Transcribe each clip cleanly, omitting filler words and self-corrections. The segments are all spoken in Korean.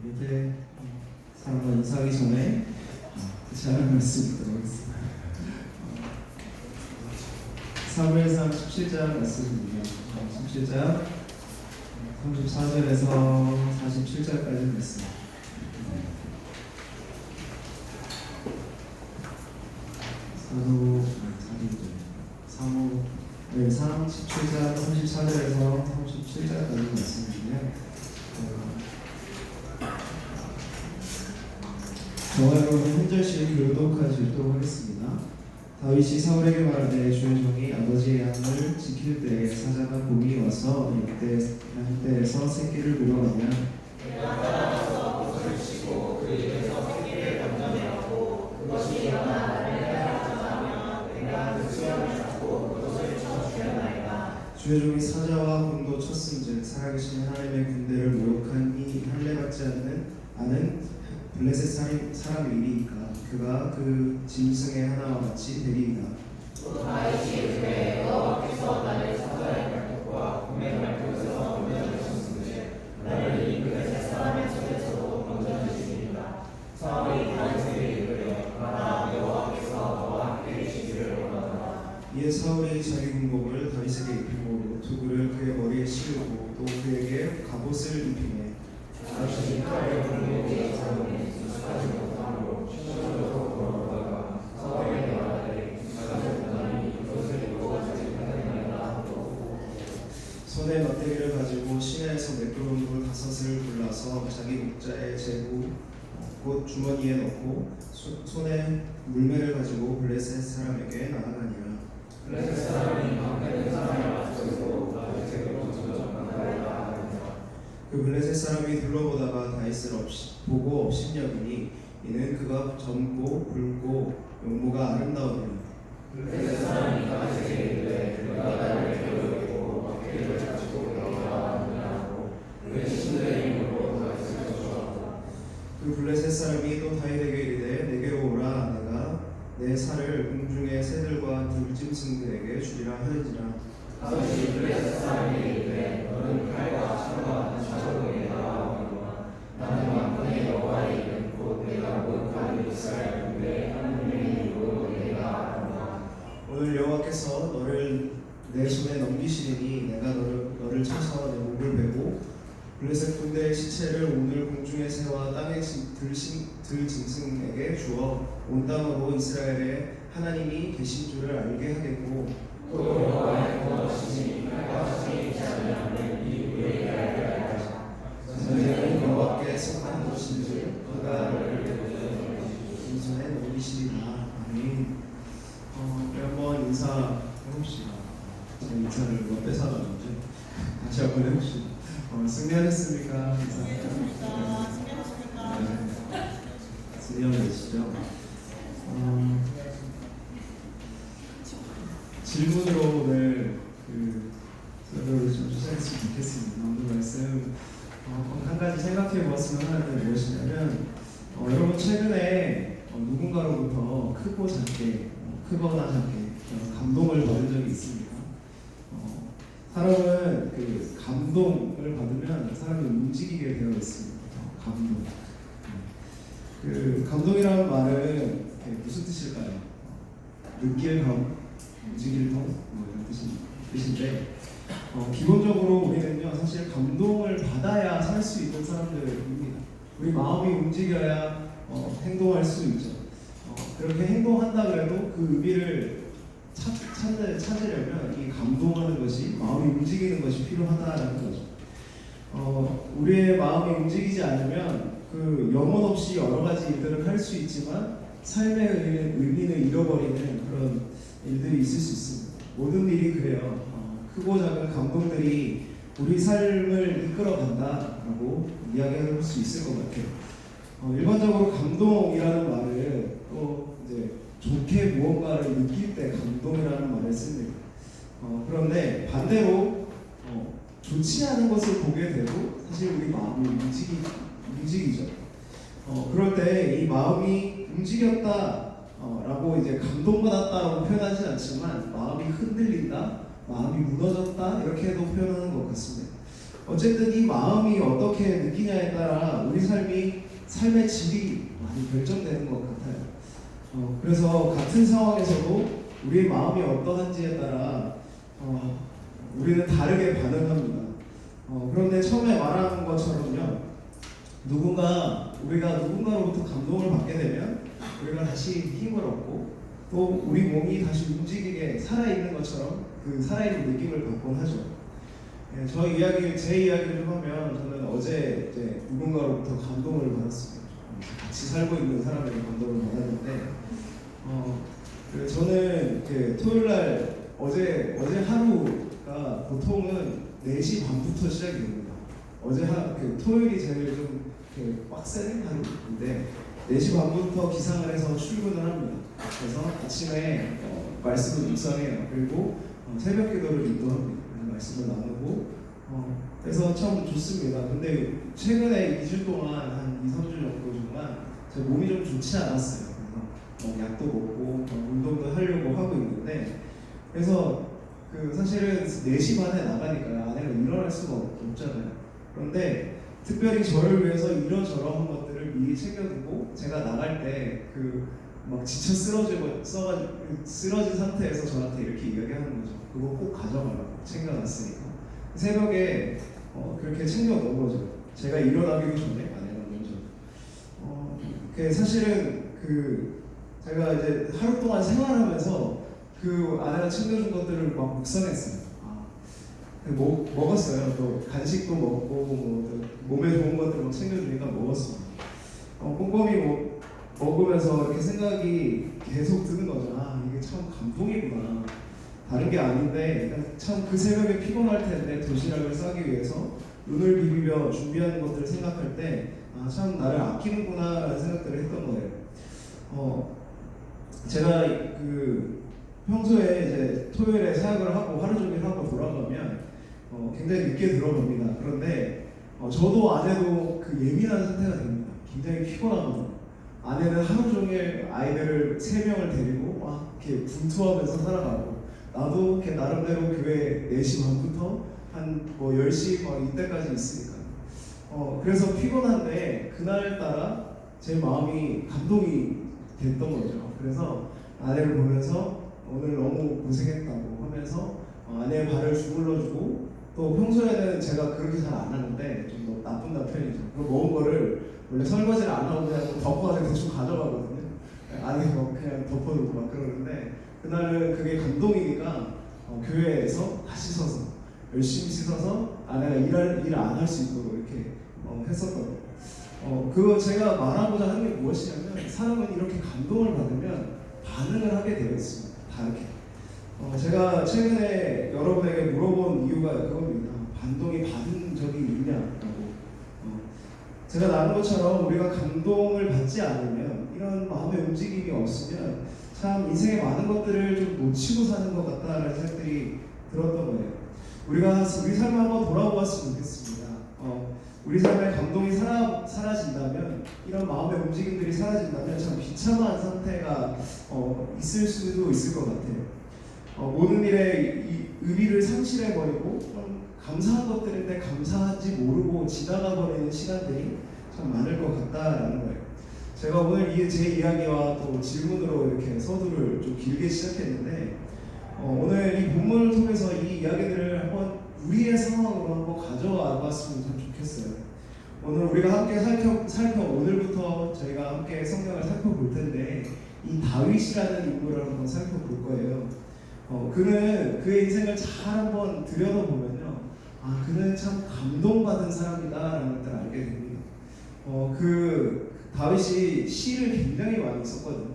이렇게 사람과 인사하기 전에 제안을 말씀드리도록 하겠습니다. 사무엘상 17장 말씀입니다. 17장 34절에서 47절까지 말씀. 사무엘상 17장 34절에서 37절까지 말씀인데요. 저와 여러분 한 절씩 교독하시도록 하겠습니다. 다윗이 사울에게 말하되 주의 종이 아버지의 양을 지킬 때에 사자가 곰이 와서 양떼에서 새끼를 물어가면 내가 따라가서 옷을 치고 그 입에서 새끼를 건져내었고 그것이 일어나 나를 따라가자면 내가 그 수염을 잡고 그것을 쳐 죽였나이다. 주의 종이 사자와 곰도 쳤은즉 살아계신 하나님의 군대를 모욕한 이 할례받지 않은 블레셋 사람이니까 그가 그 짐승의 하나와 같이 되리이다. 또 다윗이 이르되 여호와께서 나를 사자의 발톱과 곰의 발톱에서 건져주셨으되 나를 이 블레셋 사람의 손에서도 건져주시리이다. 사울이 다윗에게 이르되 가라 여호와께서 너와 함께 계시기를 원하노라. 이에 사울이 자기 군복을 다윗에게 입히고 두구를 그의 머리에 씌우고 또 그에게 갑옷을 입히매 다윗이 칼의 군복이 사울이 익숙하지 못함으로 시선으로 걸어오다가 사울에게 말하되 익숙하지 못하니 이것을 입고 가지 못하겠나이다 하고 손에 막대기를 가지고 시내에서 매끄러운 돌 5을 골라서 자기 목자의 제구 곧 주머니에 넣고 손에 물매를 가지고 블레셋 사람에게 나아가니라. 블레셋 사람이 방패된 사람을 맞추고 다윗에게로 전전하나이다. 그 블레셋 사람이 둘러보다가 다윗을 보고 업신여기니 이는 그가 젊고 붉고 용모가 아름다우니라. 블레셋 사람이 다윗에게 이르되 그가 나를 괴롭히고 막대기를 가지고 나오라 하느냐고 그의 신들의 힘으로 다윗을 저주하고 그 블레셋 사람이 또 다윗에게 이르되 내게로 오라 내가 내 살을 공중의 새들과 들짐승들에게 주리라 하는지라. 다윗이 블레셋 사람에게 이르되 너는 칼과 창과 창으로 나아오거니와 나는 만군의 여호와의 이름 곧 내가 모욕하는 이스라엘 군대의 하나님의 이름으로 내가 아노라. 오늘 여호와께서 너를 내 손에 넘기시리니 내가 너를 쳐서 내 목을 베고 블레셋 군대의 시체를 오늘 공중의 새와 땅의 들짐승에게 주어 온 땅으로 이스라엘의 하나님이 계신 줄을 알게 하겠고 또 여호와의 구원하시니 칼과 창이 있지 아니하는 이 우리에게 알게 하리라. 전쟁은 여호와께 속한 것인즉 그가 너를 인손에 넘기시리라. 아멘. 우리 한번 인사해봅시다. 제 인사를 누가 뺏어가는지 다시 한번 해봅시다. 승리하셨습니까? 승리하셨습니까? 승리하셨죠? 질문으로 오늘 설교를 좀 시작했으면 좋겠습니다. 오늘 말씀 한 가지 생각해 보았으면 하는 무엇이냐면 여러분 최근에 누군가로부터 크고 작게 크거나 작게 감동을 받은 적이 있습니까? 사람은 그 감동을 받으면 사람이 움직이게 되어 있습니다. 감동. 그 감동이라는 말은 무슨 뜻일까요? 느낄 감, 움직일 감, 이런 뜻인데 기본적으로 우리는요 사실 감동을 받아야 살 수 있는 사람들입니다. 우리 마음이 움직여야 행동할 수 있죠. 그렇게 행동한다 그래도 그 의미를 찾으려면 이 감동하는 것이 마음이 움직이는 것이 필요하다라는 거죠. 우리의 마음이 움직이지 않으면 그 영혼 없이 여러 가지 일들을 할 수 있지만 삶의 의미는 잃어버리는 그런 일들이 있을 수 있습니다. 모든 일이 그래요. 크고 작은 감동들이 우리 삶을 이끌어간다라고 이야기할 수 있을 것 같아요. 일반적으로 감동이라는 말을 또 이제 좋게 무언가를 느낄 때 감동이라는 말을 씁니다. 그런데 반대로 좋지 않은 것을 보게 되고 사실 우리 마음이 움직이죠. 그럴 때 이 마음이 움직였다라고 이제 감동받았다라고 표현하지 않지만 마음이 흔들린다, 마음이 무너졌다 이렇게도 표현하는 것 같습니다. 어쨌든 이 마음이 어떻게 느끼냐에 따라 우리 삶의 질이 많이 결정되는 것 같아요. 그래서 같은 상황에서도 우리의 마음이 어떠한지에 따라 우리는 다르게 반응합니다. 그런데 처음에 말한 것처럼요, 우리가 누군가로부터 감동을 받게 되면 우리가 다시 힘을 얻고 또 우리 몸이 다시 움직이게 살아있는 것처럼 그 살아있는 느낌을 받곤 하죠. 예, 제 이야기를 좀 하면 저는 어제 이제 누군가로부터 감동을 받았습니다. 같이 살고 있는 사람에게 감동을 받았는데, 저는 그 토요일 날 어제 하루가 보통은 4시 반부터 시작이 됩니다. 토요일이 제일 좀 빡센 하루인데 4시 반부터 기상을 해서 출근을 합니다. 그래서 아침에 말씀을 묵상해요. 그리고 새벽 기도를 인도합니다. 말씀을 나누고 그래서 참 좋습니다. 근데 최근에 2주 동안 한 2, 3주 정도 동안 제 몸이 좀 좋지 않았어요. 그래서 약도 먹고 운동도 하려고 하고 있는데, 그래서 사실은 4시 반에 나가니까 아내가 일어날 수가 없잖아요. 그런데 특별히 저를 위해서 이러저러한 것들을 미리 챙겨두고 제가 나갈 때 막 지쳐 쓰러진 상태에서 저한테 이렇게 이야기하는 거죠. 그거 꼭 가져가라고 챙겨놨으니까. 새벽에 그렇게 챙겨 놓은 거죠. 제가 일어나기도 전에 아내가 먼저. 사실은 제가 이제 하루 동안 생활하면서 아내가 챙겨준 것들을 막 묵상했어요. 먹었어요. 또 간식도 먹고 몸에 좋은 것들 막 챙겨주니까 먹었어요. 꼼꼼히 먹으면서 이렇게 생각이 계속 드는 거죠. 이게 참 감동이구나. 다른 게 아닌데 참 그 새벽에 피곤할 텐데 도시락을 싸기 위해서 눈을 비비며 준비하는 것들을 생각할 때 참 나를 아끼는구나 라는 생각들을 했던 거예요. 제가 평소에 이제 토요일에 사역을 하고 하루 종일 하고 돌아가면 굉장히 늦게 들어갑니다. 그런데 저도 아내도 예민한 상태가 됩니다. 굉장히 피곤하거든요. 아내는 하루 종일 아이들을 3명을 데리고 막 이렇게 분투하면서 살아가고, 나도 이렇게 나름대로 교회 4시 반부터 한 10시 막 이때까지 있으니까. 그래서 피곤한데 그날따라 제 마음이 감동이 됐던 거죠. 그래서 아내를 보면서 오늘 너무 고생했다고 하면서 아내의 발을 주물러주고, 또 평소에는 제가 그렇게 잘 안 하는데 좀 더 나쁜 남편이죠. 먹은 거를 원래 설거지를 안 하고 그냥 덮어가지고 대충 가져가거든요. 아내가 그냥 덮어놓고 막 그러는데, 그날은 그게 감동이니까 교회에서 다 씻어서 열심히 씻어서 아내가 일 안 할 수 있도록 이렇게 했었거든요. 그거 제가 말하고자 하는 게 무엇이냐면, 사람은 이렇게 감동을 받으면 반응을 하게 되어 있습니다. 다르게. 제가 최근에 여러분에게 물어본 이유가 그겁니다. 감동이 받은 적이 있냐라고. 제가 나눈 것처럼 우리가 감동을 받지 않으면, 이런 마음의 움직임이 없으면 참 인생의 많은 것들을 좀 놓치고 사는 것 같다라는 생각들이 들었던 거예요. 우리 삶을 한번 돌아보았으면 좋겠습니다. 우리 삶에 감동이 사라진다면, 이런 마음의 움직임들이 사라진다면 참 비참한 상태가 있을 수도 있을 것 같아요. 모든 일에 의미를 상실해버리고 감사한 것들인데 감사한지 모르고 지나가 버리는 시간들이 참 많을 것 같다라는 거예요. 제가 오늘 제 이야기와 또 질문으로 이렇게 서두를 좀 길게 시작했는데, 오늘 이 본문을 통해서 이 이야기들을 한번 우리의 상황으로 한번 가져와 봤으면 참 좋겠어요. 오늘 우리가 함께 오늘부터 저희가 함께 성경을 살펴볼 텐데, 이 다윗이라는 인물을 한번 살펴볼 거예요. 그는 그의 인생을 잘 한번 들여다보면요, 그는 참 감동받은 사람이다라는 것을 알게 됩니다. 다윗이 시를 굉장히 많이 썼거든요.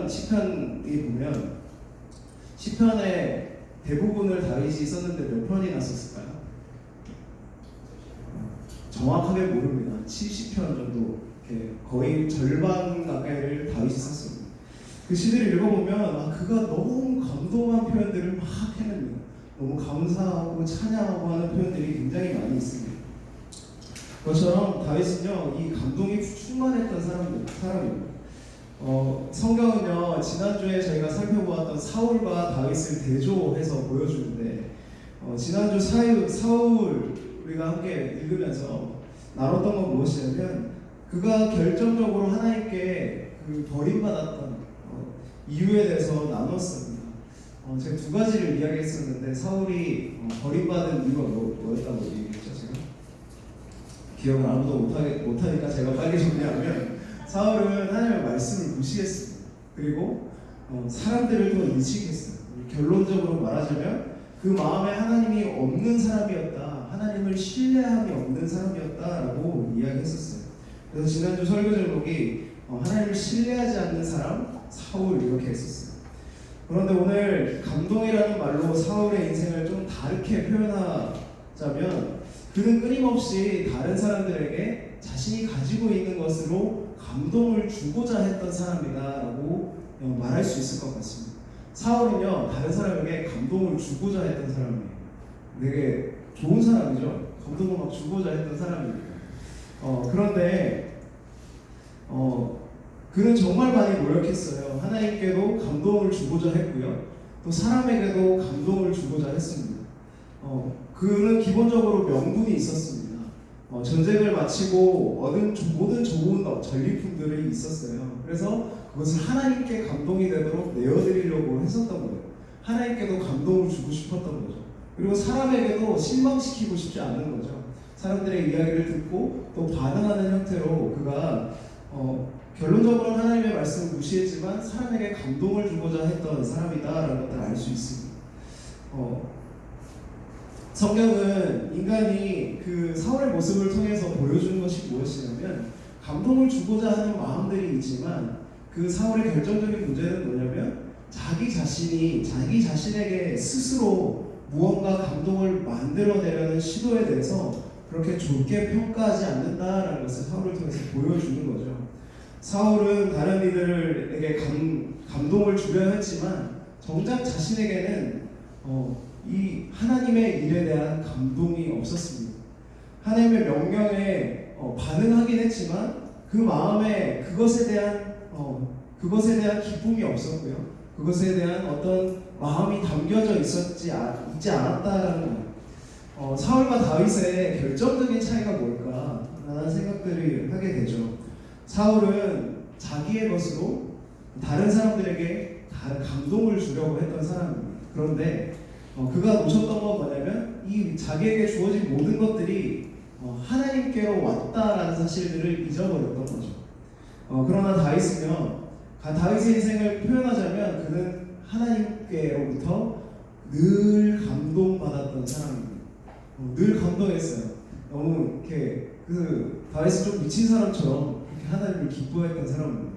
시편이 보면 시편의 대부분을 다윗이 썼는데 몇 편이나 썼을까요? 정확하게 모릅니다. 70편 정도, 거의 절반 가까이를 다윗이 썼습니다. 그 시들을 읽어보면 그가 너무 감동한 표현들을 막 해냅니다. 너무 감사하고 찬양하고 하는 표현들이 굉장히 많이 있습니다. 그것처럼 다윗은요, 이 감동이 충만했던 사람입니다. 성경은요, 지난주에 저희가 살펴보았던 사울과 다윗을 대조해서 보여주는데, 지난주 사울 우리가 함께 읽으면서 나눴던 건 무엇이냐면 그가 결정적으로 하나님께 그 버림받았던 이유에 대해서 나눴습니다. 제가 두 가지를 이야기했었는데 사울이 버림받은 이유가 뭐였다고 얘기했죠? 제가 기억을 아무도 못하니까 제가 빨리 정리하면 사울은 하나님의 말씀을 무시했습니다. 그리고 사람들을 더 인식했어요. 결론적으로 말하자면 그 마음에 하나님이 없는 사람이었다, 하나님을 신뢰함이 없는 사람이었다라고 이야기했었어요. 그래서 지난주 설교 제목이 하나님을 신뢰하지 않는 사람 사울 이렇게 했었어요. 그런데 오늘 감동이라는 말로 사울의 인생을 좀 다르게 표현하자면 그는 끊임없이 다른 사람들에게 자신이 가지고 있는 것으로 감동을 주고자 했던 사람이다라고 말할 수 있을 것 같습니다. 사울은요 다른 사람에게 감동을 주고자 했던 사람이에요. 되게 좋은 사람이죠. 감동을 막 주고자 했던 사람입니다. 그런데 그는 정말 많이 노력했어요. 하나님께도 감동을 주고자 했고요. 또 사람에게도 감동을 주고자 했습니다. 그는 기본적으로 명분이 있었습니다. 전쟁을 마치고 얻은 모든 좋은 전리품들이 있었어요. 그래서 그것을 하나님께 감동이 되도록 내어드리려고 했었던 거예요. 하나님께도 감동을 주고 싶었던 거죠. 그리고 사람에게도 실망시키고 싶지 않은 거죠. 사람들의 이야기를 듣고 또 반응하는 형태로 그가 결론적으로는 하나님의 말씀을 무시했지만 사람에게 감동을 주고자 했던 사람이다라는 것들을 알 수 있습니다. 성경은 인간이 그 사울의 모습을 통해서 보여주는 것이 무엇이냐면 감동을 주고자 하는 마음들이 있지만 그 사울의 결정적인 문제는 뭐냐면 자기 자신에게 스스로 무언가 감동을 만들어내려는 시도에 대해서 그렇게 좋게 평가하지 않는다라는 것을 사울을 통해서 보여주는 거죠. 사울은 다른 이들에게 감동을 주려 했지만 정작 자신에게는 이 하나님의 일에 대한 감동이 없었습니다. 하나님의 명령에 반응하긴 했지만 그 마음에 그것에 대한 기쁨이 없었고요. 그것에 대한 어떤 마음이 담겨져 있지 않았다라는 거예요. 사울과 다윗의 결정적인 차이가 뭘까 라는 생각들을 하게 되죠. 사울은 자기의 것으로 다른 사람들에게 감동을 주려고 했던 사람입니다. 그런데 그가 놓쳤던 건 뭐냐면 이 자기에게 주어진 모든 것들이 하나님께로 왔다라는 사실들을 잊어버렸던 거죠. 그러나 다윗의 인생을 표현하자면 그는 하나님께로부터 늘 감동받았던 사람입니다. 늘 감동했어요. 너무 이렇게 다윗은 좀 미친 사람처럼 그렇게 하나님을 기뻐했던 사람입니다.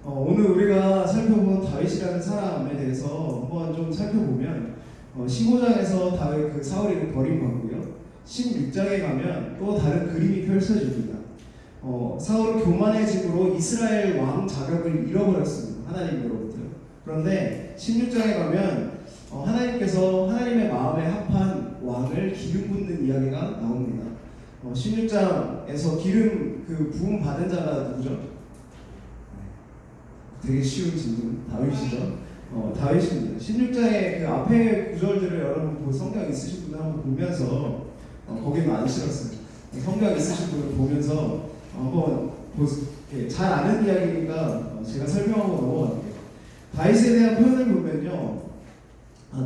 오늘 우리가 살펴본 다윗이라는 사람에 대해서 한번 좀 살펴보면 15장에서 다윗 사울이 버림받고요. 16장에 가면 또 다른 그림이 펼쳐집니다. 사울은 교만해짐으로 이스라엘 왕 자격을 잃어버렸습니다. 하나님으로부터요. 그런데 16장에 가면 하나님께서 하나님의 마음에 합한 왕을 기름 붓는 이야기가 나옵니다. 16장에서 기름 부음 받은 자가 누구죠? 되게 쉬운 질문. 다윗이죠. 다윗입니다. 16장의 그 앞에 구절들을 여러분 성경 있으신 분들 한번 보면서 거기는 안 싫었어요. 성경 있으신 분을 보면서 한번 잘 아는 이야기니까 제가 설명하고 넘어갈게요. 다윗에 대한 표현을 보면요,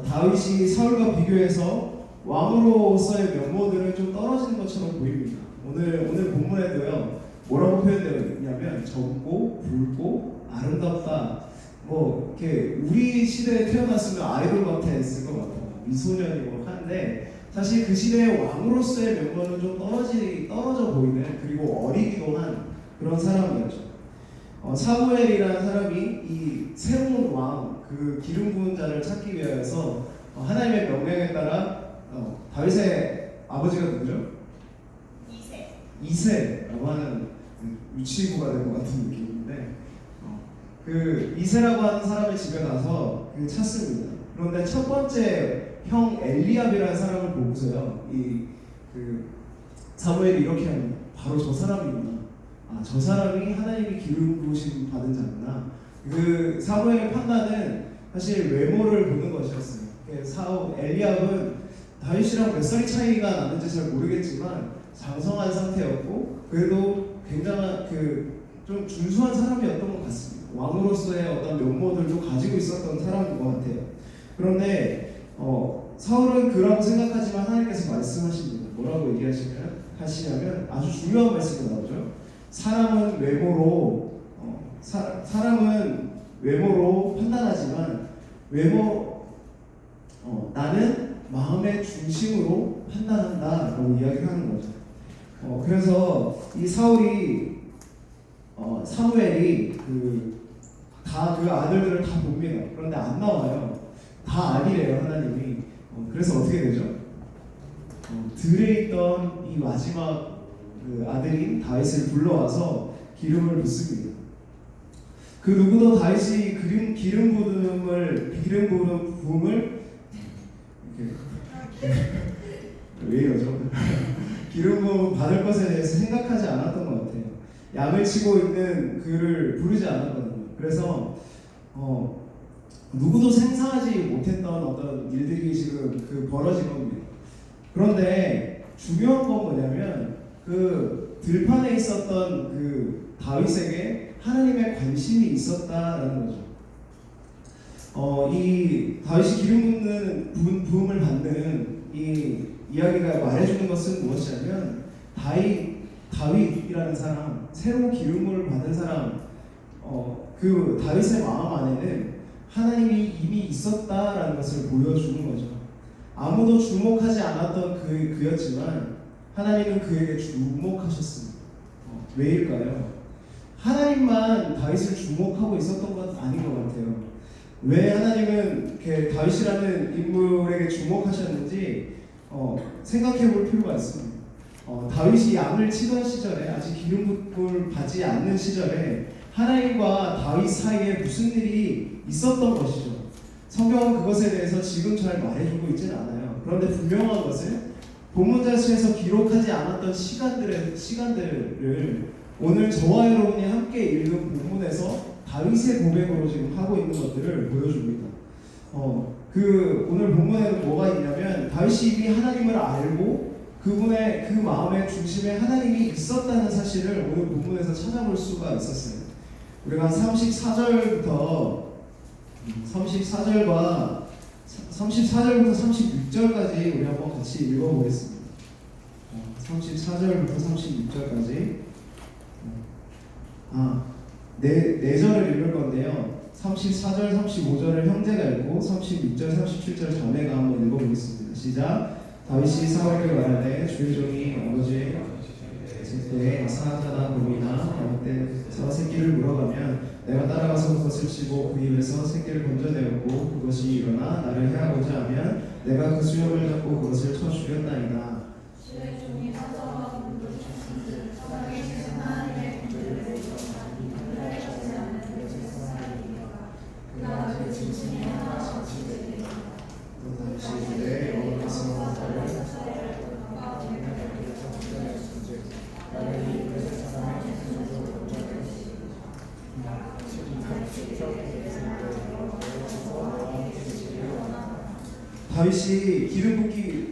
다윗이 사울과 비교해서 왕으로서의 면모들은 좀 떨어지는 것처럼 보입니다. 오늘 본문에도요 뭐라고 표현되어 있냐면 젊고 붉고 아름답다. 이렇게 우리 시대에 태어났으면 아이돌 같아 했을 것 같아요. 미소년이고 한데 사실 그 시대의 왕으로서의 면모는 좀 떨어져 보이는, 그리고 어리기도 한 그런 사람이었죠. 사무엘이라는 사람이 이 새로운 왕, 그 기름 부은 자를 찾기 위해서 하나님의 명령에 따라 다윗의 아버지가 누구죠? 이새라고 하는 유치부가 된 것 같은 느낌인데 그 이새라고 하는 사람의 집에 가서 찾습니다. 그런데 첫 번째 형 엘리압이라는 사람을 보고서요, 사무엘이 이렇게 합니다. 바로 저 사람이구나. 저 사람이 하나님이 기름 부으심 받은 자구나. 그 사무엘의 판단은 사실 외모를 보는 것이었어요. 엘리압은 다윗이랑 몇 살이 차이가 나는지 잘 모르겠지만 장성한 상태였고 그래도 굉장한 좀 준수한 사람이었던 것 같습니다. 왕으로서의 어떤 면모들도 가지고 있었던 사람인 것 같아요. 그런데 사울은 그라고 생각하지만 하나님께서 말씀하십니다. 뭐라고 하시냐면 아주 중요한 말씀이 나오죠. 사람은 외모로 판단하지만 나는 마음의 중심으로 판단한다라고 이야기를 하는 거죠. 그래서 이 사무엘이 다 그 아들들을 다 봅니다. 그런데 안 나와요. 다 아니래요 하나님이. 그래서 어떻게 되죠? 들에 있던 이 마지막 아들인 다윗을 불러와서 기름을 붓습니다. 그 누구도 다윗이 기름 부음을 왜 이러죠? 기름 부음 받을 것에 대해서 생각하지 않았던 것 같아요. 양을 치고 있는 그를 부르지 않았거든요. 그래서 누구도 상상하지 못했던 어떤 일들이 지금 벌어진 겁니다. 그런데 중요한 건 뭐냐면 들판에 있었던 다윗에게 하나님의 관심이 있었다라는 거죠. 이 다윗이 기름 부음을 받는 이 이야기가 말해주는 것은 무엇이냐면 다윗이라는 사람, 새로 기름을 받은 사람, 그 다윗의 마음 안에는 하나님이 이미 있었다라는 것을 보여주는 거죠. 아무도 주목하지 않았던 그였지만 하나님은 그에게 주목하셨습니다. 왜일까요? 하나님만 다윗을 주목하고 있었던 건 아닌 것 같아요. 왜 하나님은 다윗이라는 인물에게 주목하셨는지 생각해 볼 필요가 있습니다. 다윗이 양을 치던 시절에, 아직 기름부음을 받지 않는 시절에 하나님과 다윗 사이에 무슨 일이 있었던 것이죠. 성경은 그것에 대해서 지금 잘 말해주고 있지는 않아요. 그런데 분명한 것은 본문 자체에서 기록하지 않았던 시간들을 오늘 저와 여러분이 함께 읽은 본문에서 다윗의 고백으로 지금 하고 있는 것들을 보여줍니다. 오늘 본문에는 뭐가 있냐면 다윗이 이미 하나님을 알고 그분의 그 마음의 중심에 하나님이 있었다는 사실을 오늘 본문에서 찾아볼 수가 있었어요. 우리가 34절부터 36절까지 우리 한번 같이 읽어보겠습니다. 34절부터 36절까지 네 절을 읽을 건데요. 34절, 35절을 형제가 읽고 36절, 37절 자매가 한번 읽어보겠습니다. 시작. 다윗이 사울에게 말하되 주의 종이 아버지의 때에 사악하다 봄이나 어느 때서 새끼를 물어가면 내가 따라가서 그것을 치고 그 입에서 새끼를 건져내었고 그것이 일어나 나를 해하고자 하면 내가 그 수염을 잡고 그것을 쳐 죽였나이다. 주의 종이 사자와 문도 주신들 사랑에 주신 하나님의 공주를 하지 않는 그 세상이니까 그가 그 진심이 하나 정치되리라. 또 다시 내 여호와께서 나를 다윗이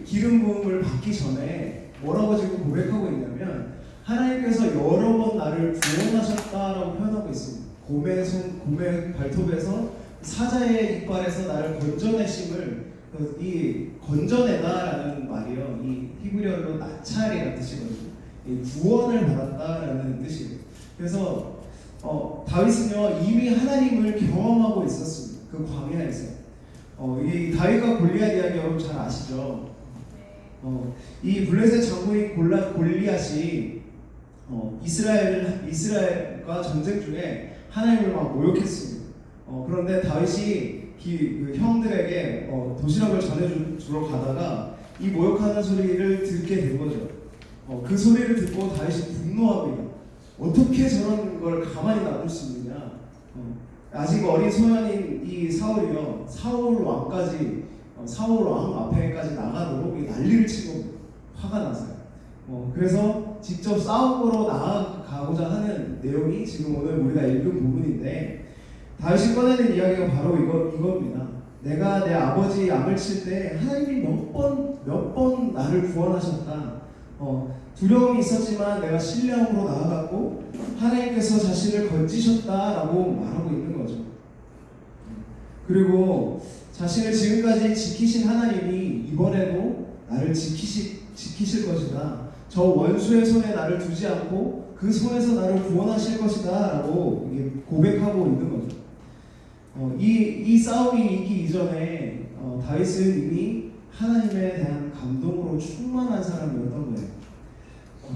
기름 부음을 받기 전에 뭐라고 지금 고백하고 있냐면 하나님께서 여러 번 나를 구원하셨다라고 표현하고 있습니다. 곰의 발톱에서 사자의 이빨에서 나를 건져내심을 건져내다라는 말이요. 이 히브리어로 나찰이라는 뜻이거든요. 구원을 받았다라는 뜻이에요. 그래서 다윗은요 이미 하나님을 경험하고 있었습니다. 그 광야에서. 이 다윗과 골리앗 이야기 여러분 잘 아시죠? 이 블레셋 장군인 골리앗이 이스라엘과 전쟁 중에 하나님을 막 모욕했습니다. 그런데 다윗이 그 형들에게 도시락을 전해주러 가다가 이 모욕하는 소리를 듣게 된 거죠. 그 소리를 듣고 다윗이 분노합니다. 어떻게 저런 걸 가만히 놔둘 수 있느냐? 아직 어린 소년인 이 사울이요, 사울 왕 앞에까지 나가도록 난리를 치고 화가 나서요. 그래서 직접 싸움으로 나아가고자 하는 내용이 지금 오늘 우리가 읽은 부분인데 다윗이 꺼내는 이야기가 바로 이겁니다. 내가 내 아버지 양을 칠 때 하나님이 몇 번 나를 구원하셨다. 두려움이 있었지만 내가 신뢰함으로 나아갔고 하나님께서 자신을 건지셨다라고 말하고 있는 거죠. 그리고 자신을 지금까지 지키신 하나님이 이번에도 나를 지키실 것이다. 저 원수의 손에 나를 두지 않고 그 손에서 나를 구원하실 것이다 라고 고백하고 있는 거죠. 이 싸움이 있기 이전에 다윗은 이미 하나님에 대한 감동으로 충만한 사람이었던 거예요.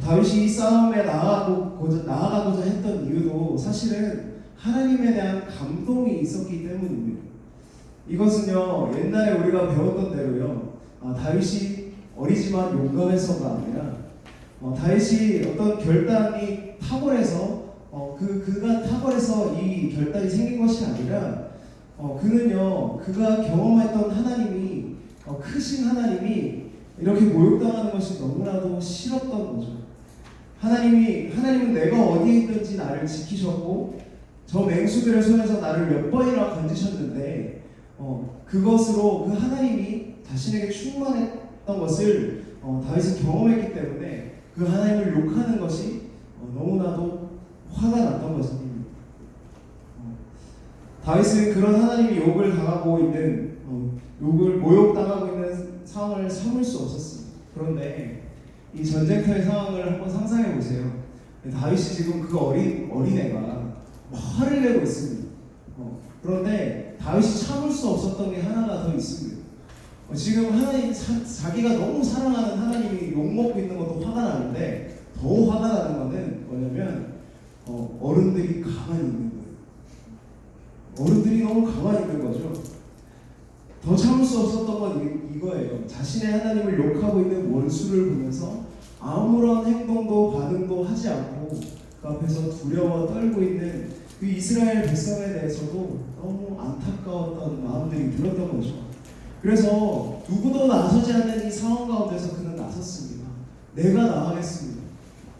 다윗이 이 싸움에 나아가고자 했던 이유도 사실은 하나님에 대한 감동이 있었기 때문입니다. 이것은요, 옛날에 우리가 배웠던 대로요, 다윗이 어리지만 용감해서가 아니라 다윗이 어떤 결단이 탁월해서 그가 탁월해서 이 결단이 생긴 것이 아니라 그는요, 그가 경험했던 하나님이 크신 하나님이 이렇게 모욕당하는 것이 너무나도 싫었던 거죠. 하나님은 내가 어디에 있든지 나를 지키셨고 저 맹수들의 손에서 나를 몇 번이나 건지셨는데 그것으로 그 하나님이 자신에게 충만했던 것을 다윗은 경험했기 때문에 그 하나님을 욕하는 것이 너무나도 화가 났던 것입니다. 다윗은 그런 하나님이 욕을 당하고 있는 모욕당하고 있는 상황을 참을 수 없었습니다. 그런데 이 전쟁터의 상황을 한번 상상해 보세요. 다윗이 지금 그 어린애가 화를 내고 있습니다. 그런데 다윗이 참을 수 없었던 게 하나가 더 있습니다. 지금 자기가 너무 사랑하는 하나님이 욕먹고 있는 것도 화가 나는데 더 화가 나는 것은 뭐냐면 어른들이 가만히 있는 거예요. 어른들이 너무 가만히 있는 거죠. 더 참을 수 없었던 건 이거예요. 자신의 하나님을 욕하고 있는 원수를 보면서 아무런 행동도 반응도 하지 않고 그 앞에서 두려워 떨고 있는 그 이스라엘 백성에 대해서도 너무 안타까웠던 마음들이 들었던 거죠. 그래서 누구도 나서지 않는 이 상황 가운데서 그는 나섰습니다. 내가 나가겠습니다.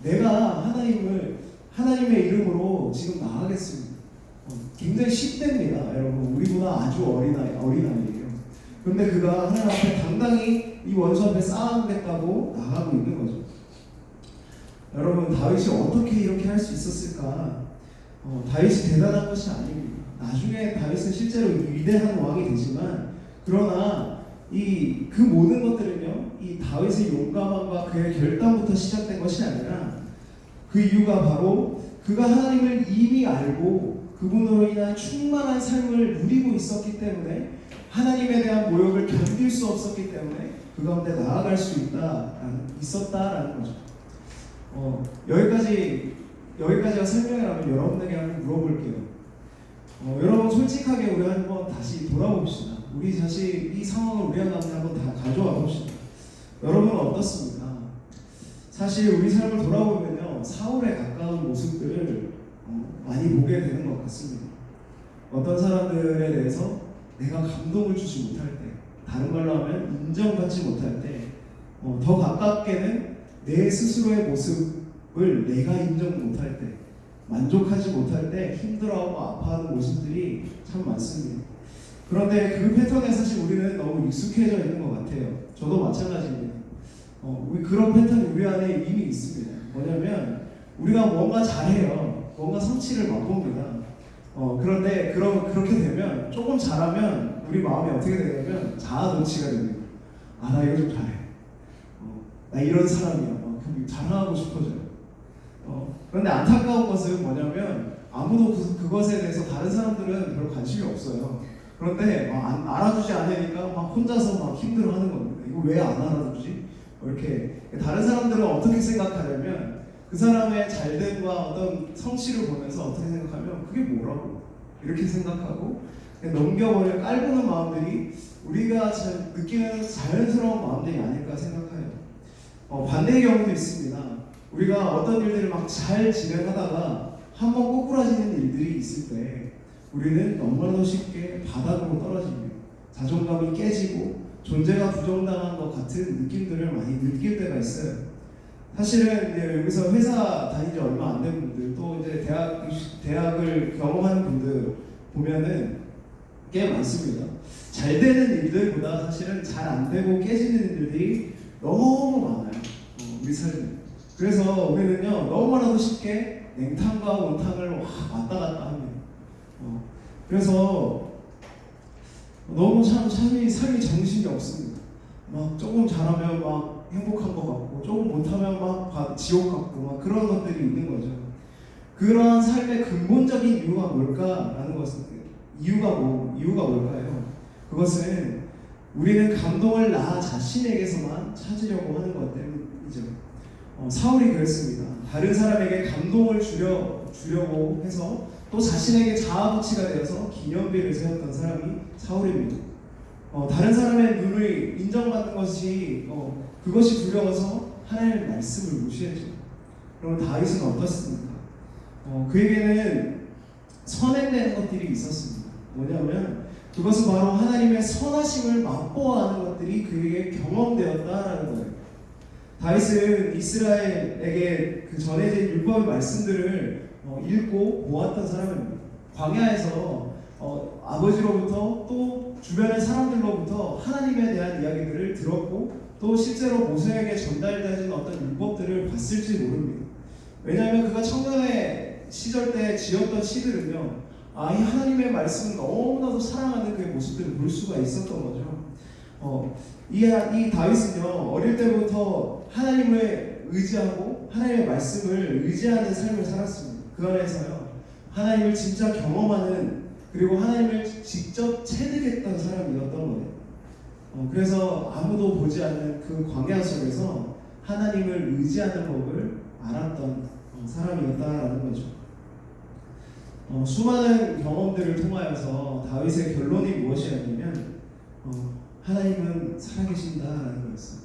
내가 하나님의 이름으로 지금 나가겠습니다. 굉장히 10대입니다. 여러분, 우리보다 아주 어린아이예요. 그런데 그가 하나님 앞에 당당히 이 원수 앞에 싸우겠다고 나가고 있는 거죠. 여러분, 다윗이 어떻게 이렇게 할 수 있었을까? 다윗이 대단한 것이 아닙니다. 나중에 다윗은 실제로 위대한 왕이 되지만, 그러나 그 모든 것들은요, 이 다윗의 용감함과 그의 결단부터 시작된 것이 아니라 그 이유가 바로 그가 하나님을 이미 알고 그분으로 인한 충만한 삶을 누리고 있었기 때문에, 하나님에 대한 모욕을 견딜 수 없었기 때문에 그 가운데 나아갈 수 있었다라는 거죠. 여기까지가 설명이라면 여러분에게 한번 물어볼게요. 여러분, 솔직하게 우리 한번 다시 돌아봅시다. 우리 다시 이 상황을 우리 가운데 한번 다 가져와 봅시다. 여러분은 어떻습니까? 사실 우리 삶을 돌아보면요, 사울에 가까운 모습들을 많이 보게 되는 것 같습니다. 어떤 사람들에 대해서 내가 감동을 주지 못할 때, 다른 말로 하면 인정받지 못할 때, 더 가깝게는 내 스스로의 모습을 내가 인정 못할 때, 만족하지 못할 때 힘들어하고 아파하는 모습들이 참 많습니다. 그런데 그 패턴에 사실 우리는 너무 익숙해져 있는 것 같아요. 저도 마찬가지입니다. 그런 패턴이 우리 안에 이미 있습니다. 뭐냐면 우리가 뭔가 잘해요. 뭔가 성취를 맛봅니다. 그런데 그렇게 되면 조금 잘하면 우리 마음이 어떻게 되냐면 자아도취가 됩니다. 나 이거 좀 잘해. 나 이런 사람이야. 자랑하고 싶어져요. 그런데 안타까운 것은 뭐냐면 아무도 그것에 대해서 다른 사람들은 별로 관심이 없어요. 그런데 알아주지 않으니까 혼자서 힘들어하는 겁니다. 이거 왜 안 알아주지? 이렇게 다른 사람들은 어떻게 생각하냐면 그 사람의 잘됨과 어떤 성취를 보면서 어떻게 생각하면 그게 뭐라고 이렇게 생각하고 넘겨버려 깔보는 마음들이 우리가 느끼는 자연스러운 마음들이 아닐까 생각해요. 반대의 경우도 있습니다. 우리가 어떤 일들을 잘 진행하다가 한번 꼬꾸라지는 일들이 있을 때 우리는 너무나도 쉽게 바닥으로 떨어집니다. 자존감이 깨지고 존재가 부정당한 것 같은 느낌들을 많이 느낄 때가 있어요. 사실은 이제 여기서 회사 다닌 지 얼마 안 된 분들, 또 이제 대학을 경험하는 분들 보면은 꽤 많습니다. 잘 되는 일들보다 사실은 잘 안 되고 깨지는 일들이 너무 많아요. 우리 삶에. 그래서 우리는요 너무나도 쉽게 냉탕과 온탕을 왔다 갔다 합니다. 그래서 너무 삶이 정신이 없습니다. 막 조금 잘하면 막 행복한 것 같고 조금 못하면 막 지옥 같고 막 그런 것들이 있는 거죠. 그러한 삶의 근본적인 이유가 뭘까라는 것은 이유가 뭘까요? 그것은 우리는 감동을 나 자신에게서만 찾으려고 하는 것 때문이죠. 사울이 그랬습니다. 다른 사람에게 감동을 주려고 해서 또 자신에게 자아부치가 되어서 기념비를 세웠던 사람이 사울입니다. 다른 사람의 눈을 인정받는 것이 그것이 두려워서 하나님의 말씀을 무시했죠. 그럼 다윗은 어떻습니까? 그에게는 선행되는 것들이 있었습니다. 뭐냐면 그것은 바로 하나님의 선하심을 맛보아하는 것들이 그에게 경험되었다라는 거예요. 다윗은 이스라엘에게 그 전해진 율법의 말씀들을 읽고 보았던 사람입니다. 광야에서 아버지로부터 또 주변의 사람들로부터 하나님에 대한 이야기들을 들었고 또 실제로 모세에게 전달되어진 어떤 율법들을 봤을지 모릅니다. 왜냐하면 그가 청년의 시절 때 지었던 시들은요, 이 하나님의 말씀을 너무나도 사랑하는 그의 모습들을 볼 수가 있었던 거죠. 이 다윗은요 어릴 때부터 하나님을 의지하고 하나님의 말씀을 의지하는 삶을 살았습니다. 그 안에서요 하나님을 진짜 경험하는 그리고 하나님을 직접 체득했던 사람이었던 거예요. 그래서 아무도 보지 않는 그 광야 속에서 하나님을 의지하는 법을 알았던 사람이었다라는 거죠. 수많은 경험들을 통하여서 다윗의 결론이 무엇이었냐면 하나님은 살아계신다라는 거였어요.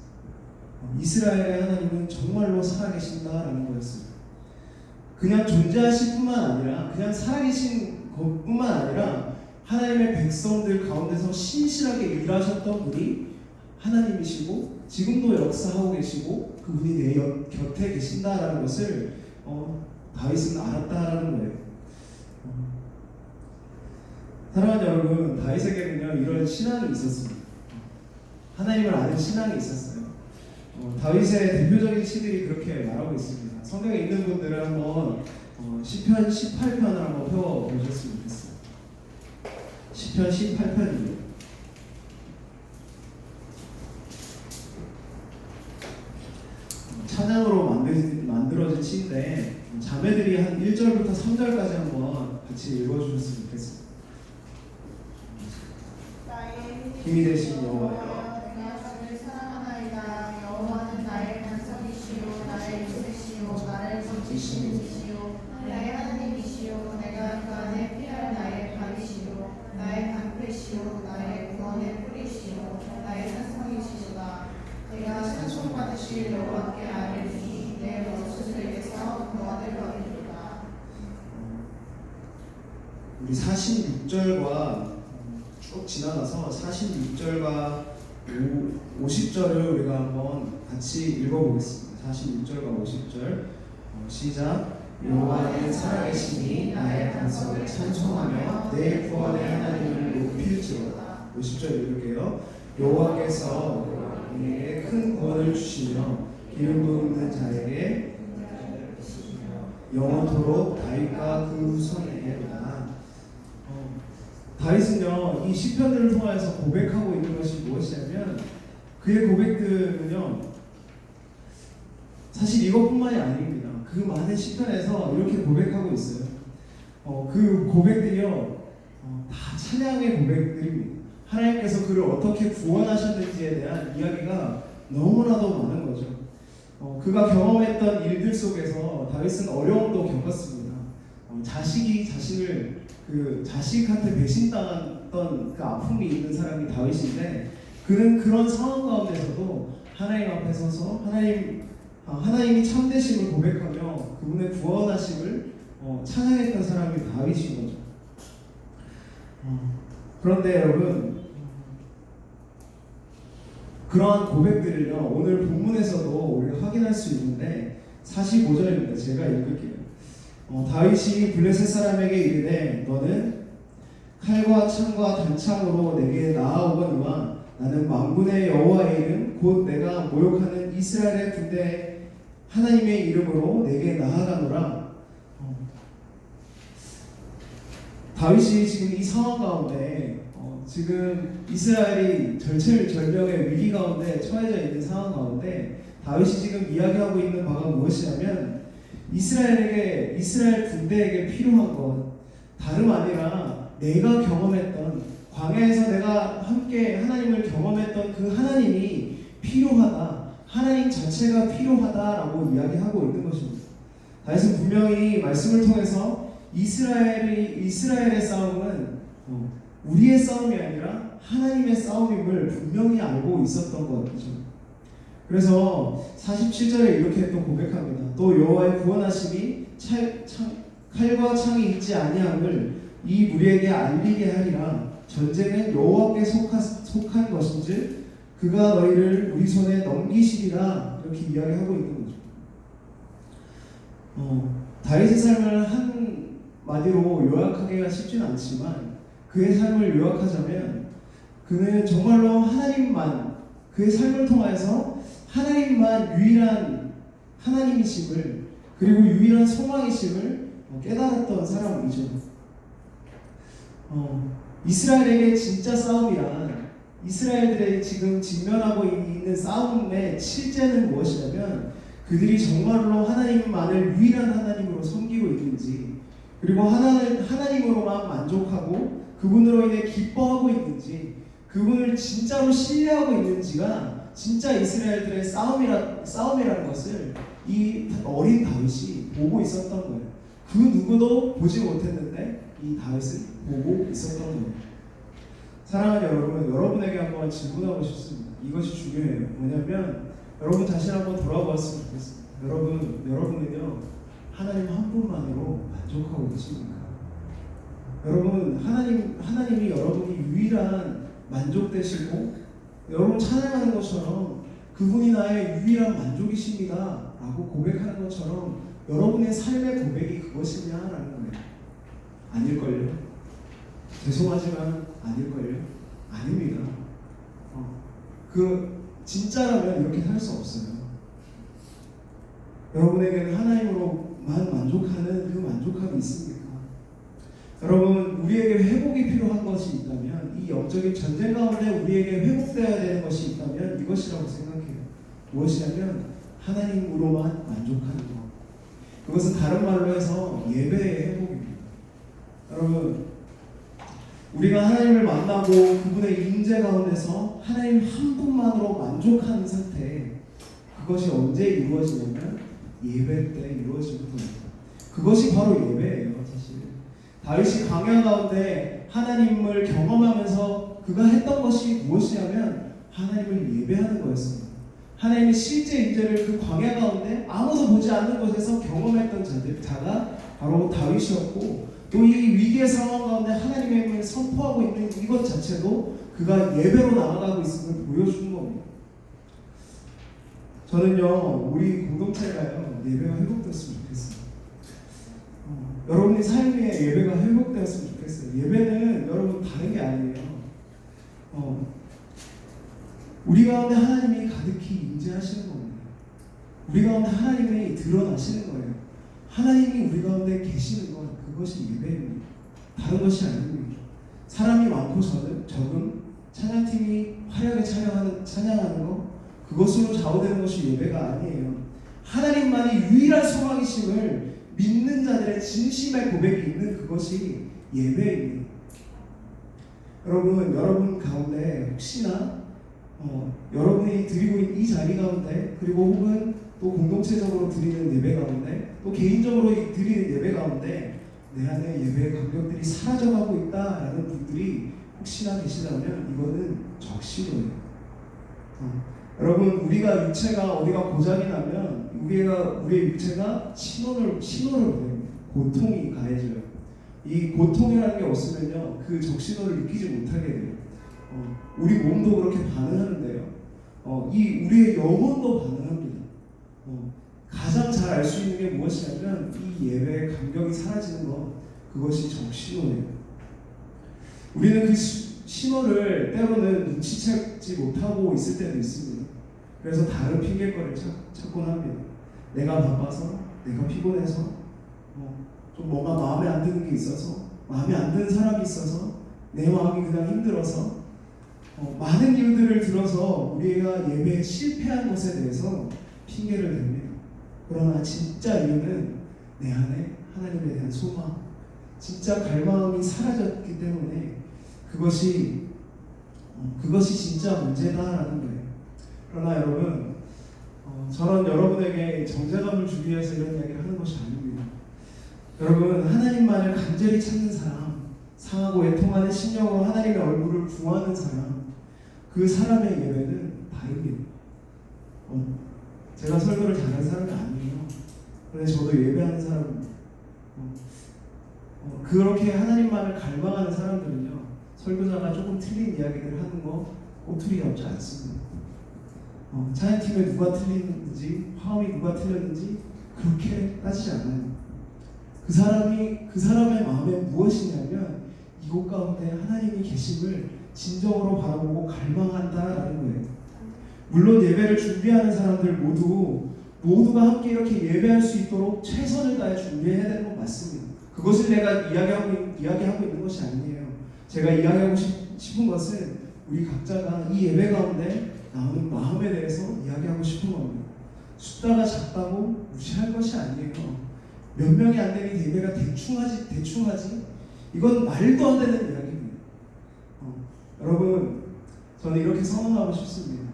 이스라엘의 하나님은 정말로 살아계신다라는 거였어요. 그냥 존재하실 뿐만 아니라 그냥 살아계신 것뿐만 아니라 하나님의 백성들 가운데서 신실하게 일하셨던 분이 하나님이시고 지금도 역사하고 계시고 그분이 내 곁에 계신다라는 것을 다윗은 알았다라는 거예요. 사랑하는 여러분, 다윗에게는요 이런 신앙이 있었습니다. 하나님을 아는 신앙이 있었어요. 다윗의 대표적인 시들이 그렇게 말하고 있습니다. 성경에 있는 분들은 한번 시편 18편을 한번 펴보셨으면 좋겠어요. 시편 18편입니다. 찬양으로 만들어진 시인데 자매들이 한 1절부터 3절까지 한번 같이 읽어주셨으면 좋겠습니다. 힘이 되신 여호와여, 내가 주를 사랑하나이다. 여호와는 나의 반석이시요 나의 요새시요 나를 지키시는 이시요 나의 하나님이시요 내가 그 안에 피할 나의 발이시요 나의 방패시요 나의 구원의 뿌리시요 나의 산성이시로다. 내가 찬송받으실 여호와께 아뢰니 내 원수들에게서 구원을 얻으리로다. 우리 46절과 쭉 지나가서 46절과 50절을 우리가 한번 같이 읽어보겠습니다. 46절과 50절 시작. 여호와는 살아계시니 나의 반석을 찬송하며 내 구원의 하나님을 높일지어다. 50절 읽을게요. 여호와께서 우리에게 큰 구원을 주시며 기름 부은 자에게 영원토록 다윗과 그 후손에게로다. 다윗은요 이 시편들을 통해서 고백하고 있는 것이 무엇이냐면 그의 고백들은요 사실 이것뿐만이 아닙니다. 그 많은 시편에서 이렇게 고백하고 있어요. 그 고백들이요 다 찬양의 고백들입니다. 하나님께서 그를 어떻게 구원하셨는지에 대한 이야기가 너무나도 많은 거죠. 그가 경험했던 일들 속에서 다윗은 어려움도 겪었습니다. 자식이 자신을 자식한테 배신당했던 그 아픔이 있는 사람이 다윗인데 그는 그런 상황 가운데서도 하나님 앞에 서서 하나님이 참되심을 고백하며 그분의 구원하심을 찬양했던 사람이 다윗인 거죠. 그런데 여러분 그러한 고백들을요 오늘 본문에서도 우리가 확인할 수 있는데 45절입니다. 제가 읽을게요. 다윗이 블레셋 사람에게 이르되 너는 칼과 창과 단창으로 내게 나아오거니와 나는 만군의 여호와의 이름 곧 내가 모욕하는 이스라엘의 군대의 하나님의 이름으로 내게 나아가노라. 다윗이 지금 이 상황 가운데 지금 이스라엘이 절체절명의 위기 가운데 처해져 있는 상황 가운데 다윗이 지금 이야기하고 있는 바가 무엇이냐면 이스라엘 군대에게 필요한 것 다름 아니라 내가 경험했던 광야에서 내가 함께 하나님을 경험했던 그 하나님이 필요하다. 하나님 자체가 필요하다라고 이야기하고 있는 것입니다. 다윗은 분명히 말씀을 통해서 이스라엘의 싸움은 우리의 싸움이 아니라 하나님의 싸움임을 분명히 알고 있었던 것이죠. 그래서 47절에 이렇게 또 고백합니다. 또 여호와의 구원하심이 칼과 창이 있지 아니함을 이 무리에게 알리게 하리라. 전쟁은 여호와께 속한 것인지 그가 너희를 우리 손에 넘기시리라. 이렇게 이야기하고 있는 거죠. 다윗의 삶을 한 마디로 요약하기가 쉽지는 않지만 그의 삶을 요약하자면 그는 정말로 하나님만 그의 삶을 통해서 하나님만 유일한 하나님이심을 그리고 유일한 소망이심을 깨달았던 사람이죠. 이스라엘에게 진짜 싸움이란 이스라엘들이 지금 직면하고 있는 싸움의 실제는 무엇이냐면 그들이 정말로 하나님만을 유일한 하나님으로 섬기고 있는지 그리고 하나님으로만 만족하고 그분으로 인해 기뻐하고 있는지 그분을 진짜로 신뢰하고 있는지가 진짜 이스라엘들의 싸움이라는 것을 이 어린 다윗이 보고 있었던 거예요. 그 누구도 보지 못했는데 이 다윗은 보고 있었던 거예요. 사랑하는 여러분, 여러분에게 한번 질문하고 싶습니다. 이것이 중요해요. 뭐냐면 여러분 자신 한번 돌아보았으면 좋겠습니다. 여러분은요 하나님 한 분만으로 만족하고 계십니까? 여러분 하나님이 여러분이 유일한 만족되시고 여러분 찬양하는 것처럼 그분이 나의 유일한 만족이십니다 라고 고백하는 것처럼 여러분의 삶의 고백이 그것이냐라는 거예요. 아닐걸요? 죄송하지만 아닐걸요? 아닙니다. 진짜라면 이렇게 살 수 없어요. 여러분에게는 하나님으로만 만족하는 그 만족함이 있습니까? 여러분 우리에게 회복이 필요한 것이 있다면 이 영적인 전쟁 가운데 우리에게 회복되어야 되는 것이 있다면 이것이라고 생각해요. 무엇이냐면 하나님으로만 만족하는 것. 그것은 다른 말로 해서 예배의 회복입니다. 여러분 우리가 하나님을 만나고 그분의 임재 가운데서 하나님 한 분만으로 만족하는 상태 그것이 언제 이루어지냐면 예배 때 이루어지는 겁니다. 그것이 바로 예배예요. 사실 다윗이 광야 가운데 하나님을 경험하면서 그가 했던 것이 무엇이냐면 하나님을 예배하는 거였습니다. 하나님의 실제 임재를 그 광야 가운데 아무도 보지 않는 곳에서 경험했던 자가 바로 다윗이었고 또 이 위기의 상황 가운데 하나님의 힘을 선포하고 있는 이것 자체도 그가 예배로 나아가고 있음을 보여주는 겁니다. 저는요 우리 공동체가요 예배가 회복됐으면 좋겠어요. 여러분의 삶에 예배가 회복되었으면 좋겠어요. 예배는 여러분 다른 게 아니에요. 우리 가운데 하나님이 가득히 임재하시는 겁니다. 우리 가운데 하나님이 드러나시는 거예요. 하나님이 우리 가운데 계시는 것 그것이 예배입니다. 다른 것이 아닙니다. 사람이 많고 적은 찬양팀이 화려하게 찬양하는 것 그것으로 좌우되는 것이 예배가 아니에요. 하나님만이 유일한 소망이심을 믿는 자들의 진심의 고백이 있는 그것이 예배입니다. 여러분 가운데 혹시나 여러분이 드리고 있는 이 자리 가운데 그리고 혹은 또 공동체적으로 드리는 예배 가운데 또 개인적으로 드리는 예배 가운데 내 안에 예배의 감격들이 사라져가고 있다라는 분들이 혹시나 계시다면 이거는 적시로예요. 여러분 우리가 육체가 어디가 고장이 나면 우리의 육체가 신호를 보냅니다. 고통이 가해져요. 이 고통이라는 게 없으면요 그 적신호를 느끼지 못하게 돼요. 우리 몸도 그렇게 반응하는데요. 우리의 영혼도 반응합니다. 가장 잘 알 수 있는 게 무엇이냐면 이 예배의 감격이 사라지는 것 그것이 적신호예요. 우리는 그 신호를 때로는 눈치채지 못하고 있을 때도 있습니다. 그래서 다른 핑계거리를 찾곤 합니다. 내가 바빠서, 내가 피곤해서, 좀 뭔가 마음에 안 드는 게 있어서, 마음에 안 드는 사람이 있어서, 내 마음이 그냥 힘들어서, 많은 이유들을 들어서 우리가 예배에 실패한 것에 대해서 핑계를 댑니다. 그러나 진짜 이유는 내 안에 하나님에 대한 소망, 진짜 갈망이 사라졌기 때문에 그것이 진짜 문제다라는 거예요. 그러나 여러분, 저는 여러분에게 정죄감을 주기 위해서 이런 이야기를 하는 것이 아닙니다. 여러분, 하나님만을 간절히 찾는 사람, 상하고 애통하는 심령으로 하나님의 얼굴을 구하는 사람, 그 사람의 예배는 다릅니다. 제가 설교를 잘하는 사람이 아니에요. 그런데 저도 예배하는 사람, 그렇게 하나님만을 갈망하는 사람들은요, 설교자가 조금 틀린 이야기를 하는 거 꼬투리 없지 않습니다. 찬양팀에 누가 틀리는지, 화음이 누가 틀렸는지 그렇게 따지지 않아요. 그 사람의 마음에 무엇이냐면 이곳 가운데 하나님이 계심을 진정으로 바라보고 갈망한다라는 거예요. 물론 예배를 준비하는 사람들 모두가 함께 이렇게 예배할 수 있도록 최선을 다해 준비해야 되는 건 맞습니다. 그것을 내가 이야기하고 있는 것이 아니에요. 제가 이야기하고 싶은 것은 우리 각자가 이 예배 가운데 나오는 마음에 대해서 이야기하고 싶은 겁니다. 숫자가 작다고 무시할 것이 아니에요. 몇 명이 안 되는 예배가 대충하지? 이건 말도 안 되는 이야기입니다. 여러분, 저는 이렇게 선언하고 싶습니다.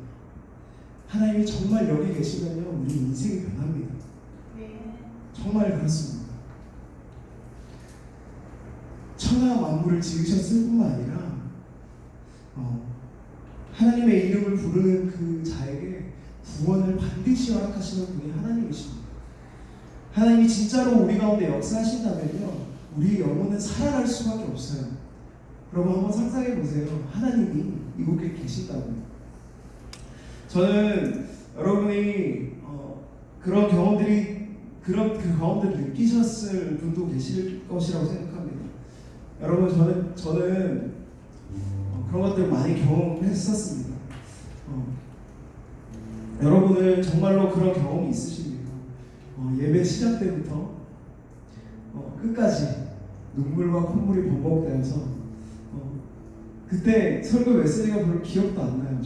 하나님이 정말 여기 계시면요, 우리 인생이 변합니다. 정말 그렇습니다. 천하 만물을 지으셨을 뿐만 아니라 하나님의 이름을 부르는 그 자에게 구원을 반드시 허락하시는 분이 하나님이십니다. 하나님이 진짜로 우리 가운데 역사하신다면요, 우리 영혼은 살아날 수밖에 없어요. 여러분 한번 상상해 보세요. 하나님이 이곳에 계신다고요. 저는 여러분이 그런 경험들을 느끼셨을 분도 계실 것이라고 생각합니다. 여러분, 저는 그런 것들 많이 경험했었습니다. 여러분은 정말로 그런 경험이 있으십니까? 예배 시작 때부터 끝까지 눈물과 콧물이 범벅되어서 그때 설교 메시지가 별로 기억도 안 나요.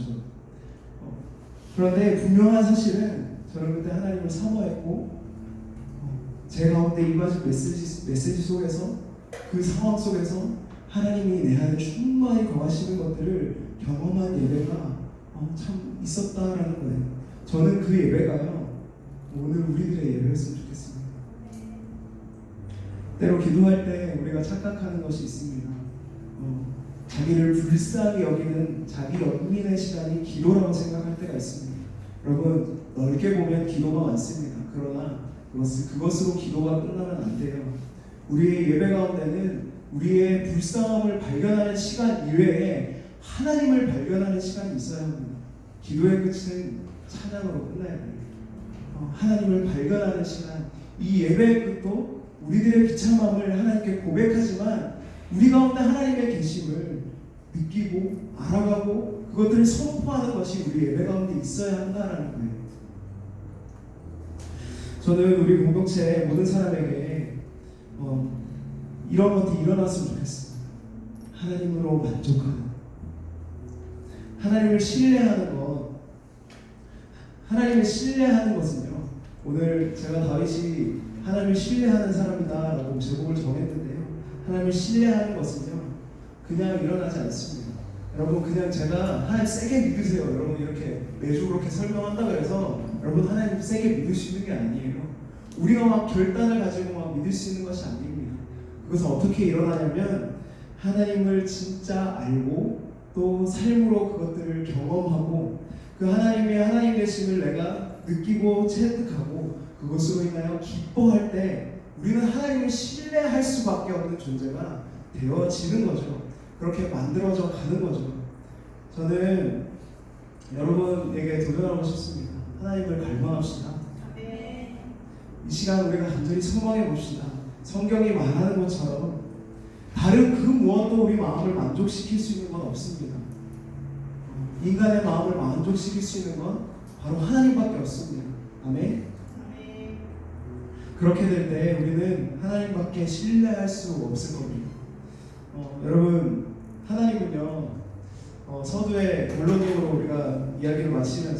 그런데 분명한 사실은 저는 그때 하나님을 사모했고 제 가운데 임하신 메시지 속에서 그 상황 속에서 하나님이 내 안에 충만히 거하시는 것들을 경험한 예배가 참 있었다라는 거예요. 저는 그 예배가요, 오늘 우리들의 예배였으면 좋겠습니다. 때로 기도할 때 우리가 착각하는 것이 있습니다. 자기를 불쌍히 여기는 자기 연민의 시간이 기도라고 생각할 때가 있습니다. 여러분, 넓게 보면 기도가 많습니다. 그러나 그것으로 기도가 끝나면 안 돼요. 우리의 예배 가운데는 우리의 불쌍함을 발견하는 시간 이외에 하나님을 발견하는 시간이 있어야 합니다. 기도의 끝은 찬양으로 끝나야 됩니다. 하나님을 발견하는 시간, 이 예배의 끝도 우리들의 비참함을 하나님께 고백하지만 우리 가운데 하나님의 계심을 느끼고 알아가고 그것들을 선포하는 것이 우리 예배 가운데 있어야 한다라는 거예요. 저는 우리 공동체의 모든 사람에게 이런 것들이 일어났으면 좋겠습니다. 하나님으로 만족하는, 하나님을 신뢰하는 것. 하나님을 신뢰하는 것은요, 오늘 제가 다윗이 하나님을 신뢰하는 사람이다라고 제목을 정했는데요, 하나님을 신뢰하는 것은요 그냥 일어나지 않습니다. 여러분, 그냥 제가 하나님 세게 믿으세요, 여러분 이렇게 매주 그렇게 설명한다고 해서 여러분 하나님 세게 믿을 수 있는 게 아니에요. 우리가 막 결단을 가지고 막 믿을 수 있는 것이 아닙니다. 그것은 어떻게 일어나냐면 하나님을 진짜 알고 또 삶으로 그것들을 경험하고 그 하나님 되심을 내가 느끼고 체득하고 그것으로 인하여 기뻐할 때 우리는 하나님을 신뢰할 수밖에 없는 존재가 되어지는 거죠. 그렇게 만들어져 가는 거죠. 저는 여러분에게 도전하고 싶습니다. 하나님을 갈망합시다. 이 시간 우리가 간절히 소망해 봅시다. 성경이 말하는 것처럼 다른 그 무엇도 우리 마음을 만족시킬 수 있는 건 없습니다. 인간의 마음을 만족시킬 수 있는 건 바로 하나님밖에 없습니다. 아멘. 그렇게 될 때 우리는 하나님밖에 신뢰할 수 없을 겁니다. 여러분, 하나님은요, 서두에 본론적으로 우리가 이야기를 마치면서